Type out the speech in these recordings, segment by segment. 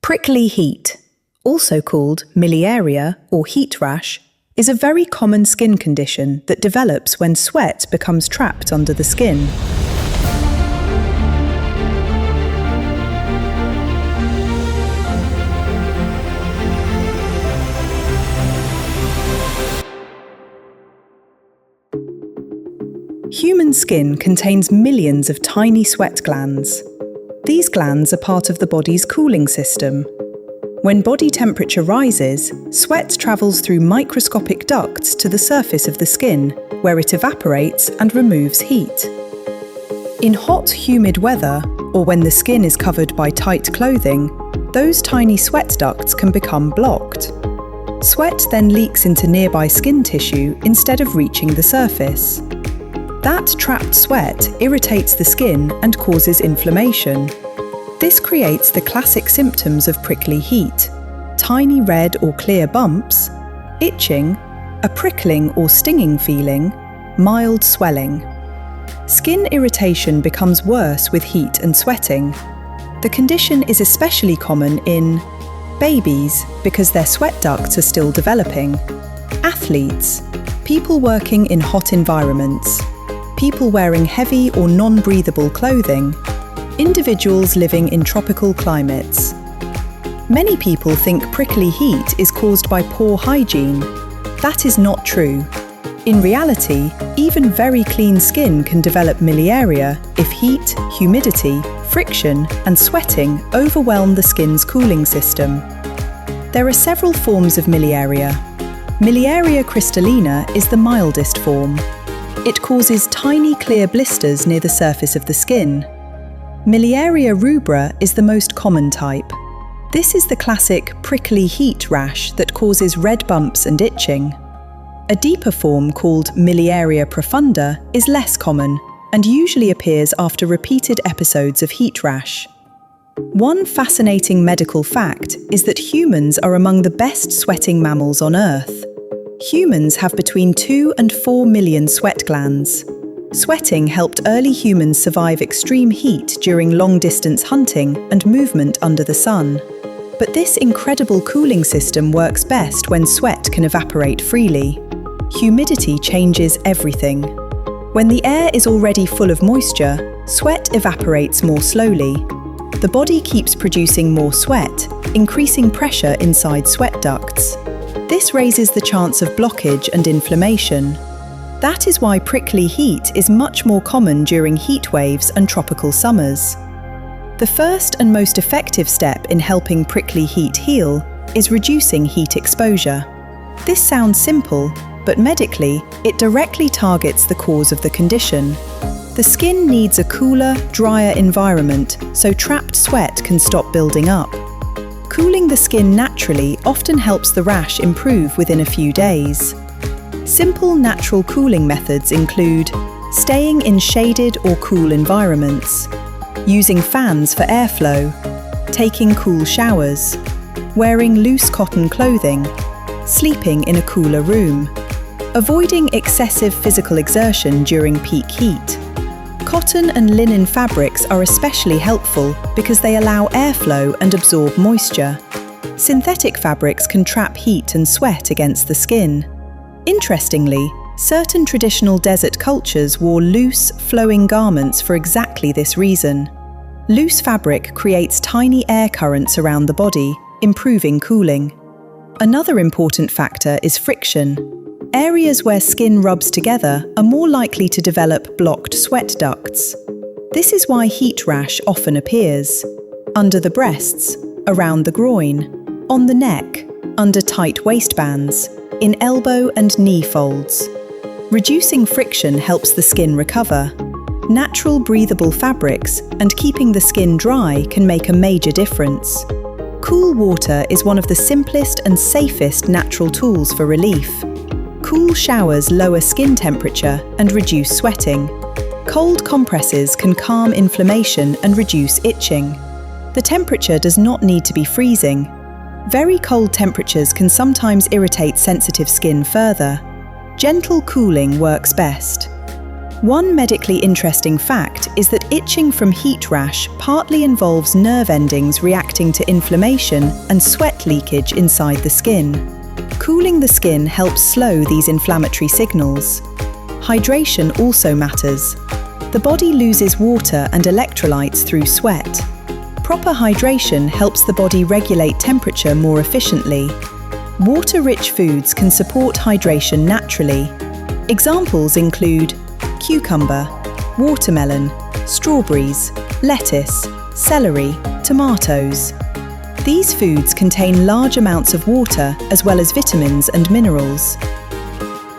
Prickly heat, also called miliaria or heat rash, is a very common skin condition that develops when sweat becomes trapped under the skin. Human skin contains millions of tiny sweat glands. These glands are part of the body's cooling system. When body temperature rises, sweat travels through microscopic ducts to the surface of the skin, where it evaporates and removes heat. In hot, humid weather, or when the skin is covered by tight clothing, those tiny sweat ducts can become blocked. Sweat then leaks into nearby skin tissue instead of reaching the surface. That trapped sweat irritates the skin and causes inflammation. This creates the classic symptoms of prickly heat: tiny red or clear bumps, itching, a prickling or stinging feeling, mild swelling. Skin irritation becomes worse with heat and sweating. The condition is especially common in babies because their sweat ducts are still developing, athletes, people working in hot environments, people wearing heavy or non-breathable clothing, individuals living in tropical climates. Many people think prickly heat is caused by poor hygiene. That is not true. In reality, even very clean skin can develop miliaria if heat, humidity, friction, and sweating overwhelm the skin's cooling system. There are several forms of miliaria. Miliaria crystallina is the mildest form. It causes tiny clear blisters near the surface of the skin. Miliaria rubra is the most common type. This is the classic prickly heat rash that causes red bumps and itching. A deeper form called miliaria profunda is less common and usually appears after repeated episodes of heat rash. One fascinating medical fact is that humans are among the best sweating mammals on Earth. Humans have between 2 and 4 million sweat glands. Sweating helped early humans survive extreme heat during long-distance hunting and movement under the sun. But this incredible cooling system works best when sweat can evaporate freely. Humidity changes everything. When the air is already full of moisture, sweat evaporates more slowly. The body keeps producing more sweat, increasing pressure inside sweat ducts. This raises the chance of blockage and inflammation. That is why prickly heat is much more common during heat waves and tropical summers. The first and most effective step in helping prickly heat heal is reducing heat exposure. This sounds simple, but medically, it directly targets the cause of the condition. The skin needs a cooler, drier environment so trapped sweat can stop building up. Cooling the skin naturally often helps the rash improve within a few days. Simple natural cooling methods include staying in shaded or cool environments, using fans for airflow, taking cool showers, wearing loose cotton clothing, sleeping in a cooler room, avoiding excessive physical exertion during peak heat. Cotton and linen fabrics are especially helpful because they allow airflow and absorb moisture. Synthetic fabrics can trap heat and sweat against the skin. Interestingly, certain traditional desert cultures wore loose, flowing garments for exactly this reason. Loose fabric creates tiny air currents around the body, improving cooling. Another important factor is friction. Areas where skin rubs together are more likely to develop blocked sweat ducts. This is why heat rash often appears under the breasts, around the groin, on the neck, under tight waistbands, in elbow and knee folds. Reducing friction helps the skin recover. Natural breathable fabrics and keeping the skin dry can make a major difference. Cool water is one of the simplest and safest natural tools for relief. Cool showers lower skin temperature and reduce sweating. Cold compresses can calm inflammation and reduce itching. The temperature does not need to be freezing. Very cold temperatures can sometimes irritate sensitive skin further. Gentle cooling works best. One medically interesting fact is that itching from heat rash partly involves nerve endings reacting to inflammation and sweat leakage inside the skin. Cooling the skin helps slow these inflammatory signals. Hydration also matters. The body loses water and electrolytes through sweat. Proper hydration helps the body regulate temperature more efficiently. Water-rich foods can support hydration naturally. Examples include cucumber, watermelon, strawberries, lettuce, celery, tomatoes. These foods contain large amounts of water as well as vitamins and minerals.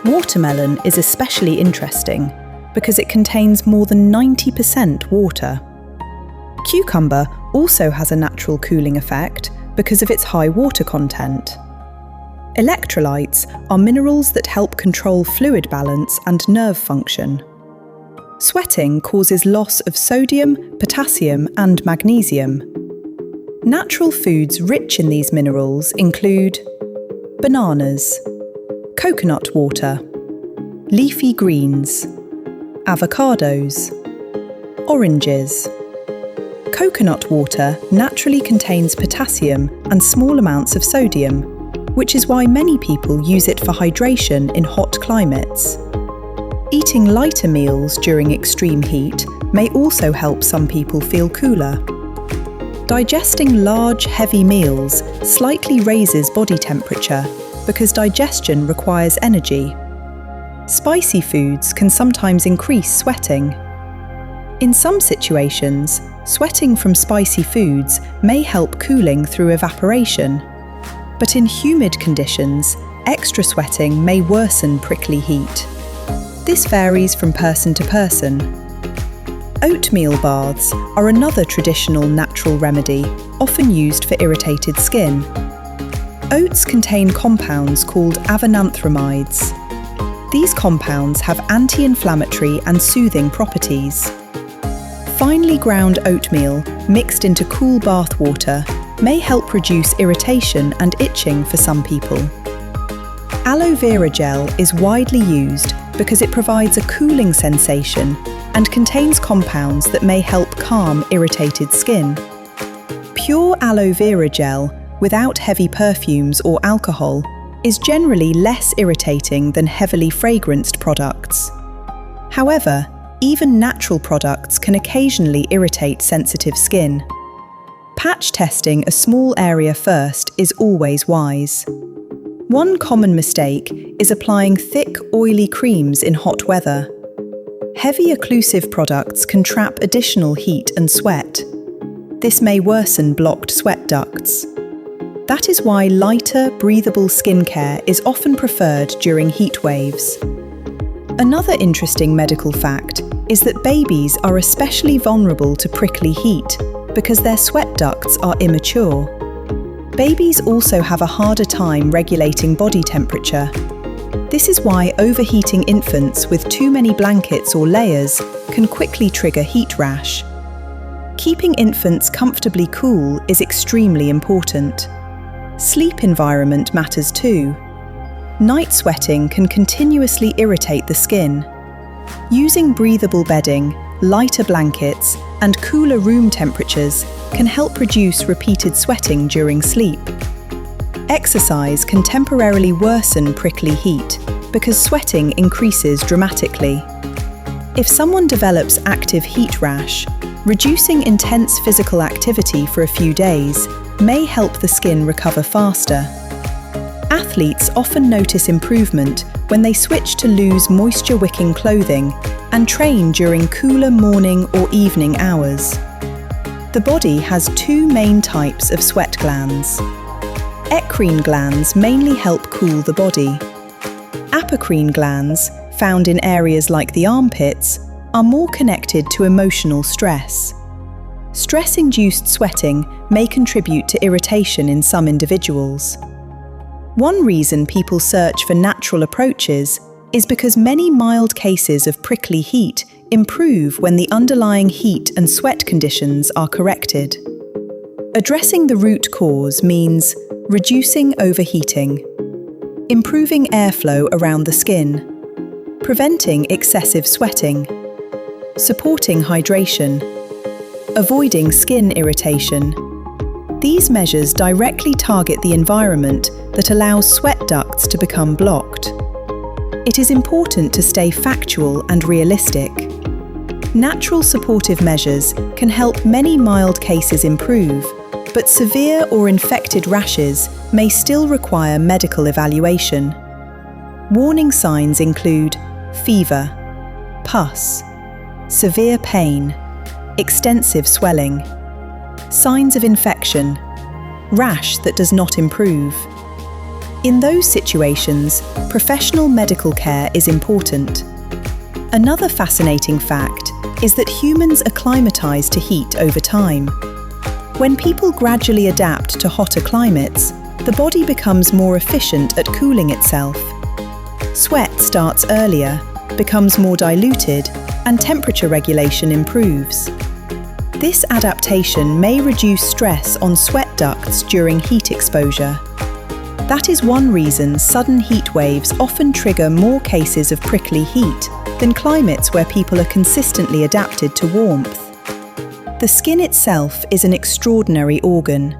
Watermelon is especially interesting because it contains more than 90% water. Cucumber also has a natural cooling effect because of its high water content. Electrolytes are minerals that help control fluid balance and nerve function. Sweating causes loss of sodium, potassium, and magnesium. Natural foods rich in these minerals include bananas, coconut water, leafy greens, avocados, oranges. Coconut water naturally contains potassium and small amounts of sodium, which is why many people use it for hydration in hot climates. Eating lighter meals during extreme heat may also help some people feel cooler. Digesting large, heavy meals slightly raises body temperature because digestion requires energy. Spicy foods can sometimes increase sweating. In some situations, sweating from spicy foods may help cooling through evaporation. But in humid conditions, extra sweating may worsen prickly heat. This varies from person to person. Oatmeal baths are another traditional natural remedy, often used for irritated skin. Oats contain compounds called avenanthramides. These compounds have anti-inflammatory and soothing properties. Finely ground oatmeal mixed into cool bath water may help reduce irritation and itching for some people. Aloe vera gel is widely used because it provides a cooling sensation and contains compounds that may help calm irritated skin. Pure aloe vera gel, without heavy perfumes or alcohol, is generally less irritating than heavily fragranced products. However, even natural products can occasionally irritate sensitive skin. Patch testing a small area first is always wise. One common mistake is applying thick, oily creams in hot weather. Heavy occlusive products can trap additional heat and sweat. This may worsen blocked sweat ducts. That is why lighter, breathable skincare is often preferred during heat waves. Another interesting medical fact is that babies are especially vulnerable to prickly heat because their sweat ducts are immature. Babies also have a harder time regulating body temperature. This is why overheating infants with too many blankets or layers can quickly trigger heat rash. Keeping infants comfortably cool is extremely important. Sleep environment matters too. Night sweating can continuously irritate the skin. Using breathable bedding, lighter blankets, and cooler room temperatures can help reduce repeated sweating during sleep. Exercise can temporarily worsen prickly heat because sweating increases dramatically. If someone develops active heat rash, reducing intense physical activity for a few days may help the skin recover faster. Athletes often notice improvement when they switch to loose moisture-wicking clothing and train during cooler morning or evening hours. The body has two main types of sweat glands. Eccrine glands mainly help cool the body. Apocrine glands, found in areas like the armpits, are more connected to emotional stress. Stress-induced sweating may contribute to irritation in some individuals. One reason people search for natural approaches is because many mild cases of prickly heat improve when the underlying heat and sweat conditions are corrected. Addressing the root cause means reducing overheating, improving airflow around the skin, preventing excessive sweating, supporting hydration, avoiding skin irritation. These measures directly target the environment that allows sweat ducts to become blocked. It is important to stay factual and realistic. Natural supportive measures can help many mild cases improve, but severe or infected rashes may still require medical evaluation. Warning signs include fever, pus, severe pain, extensive swelling, signs of infection, rash that does not improve. In those situations, professional medical care is important. Another fascinating fact is that humans acclimatize to heat over time. When people gradually adapt to hotter climates, the body becomes more efficient at cooling itself. Sweat starts earlier, becomes more diluted, and temperature regulation improves. This adaptation may reduce stress on sweat ducts during heat exposure. That is one reason sudden heat waves often trigger more cases of prickly heat than climates where people are consistently adapted to warmth. The skin itself is an extraordinary organ.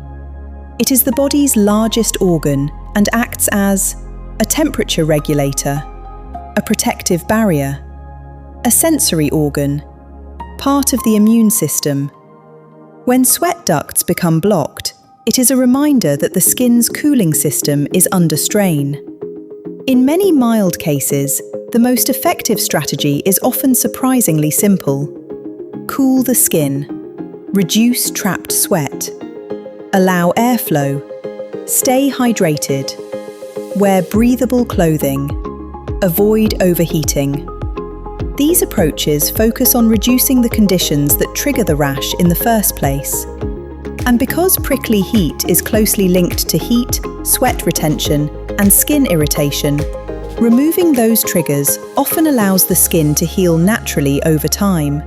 It is the body's largest organ and acts as a temperature regulator, a protective barrier, a sensory organ, part of the immune system. When sweat ducts become blocked, it is a reminder that the skin's cooling system is under strain. In many mild cases, the most effective strategy is often surprisingly simple. Cool the skin. Reduce trapped sweat. Allow airflow. Stay hydrated. Wear breathable clothing. Avoid overheating. These approaches focus on reducing the conditions that trigger the rash in the first place. And because prickly heat is closely linked to heat, sweat retention, and skin irritation, removing those triggers often allows the skin to heal naturally over time.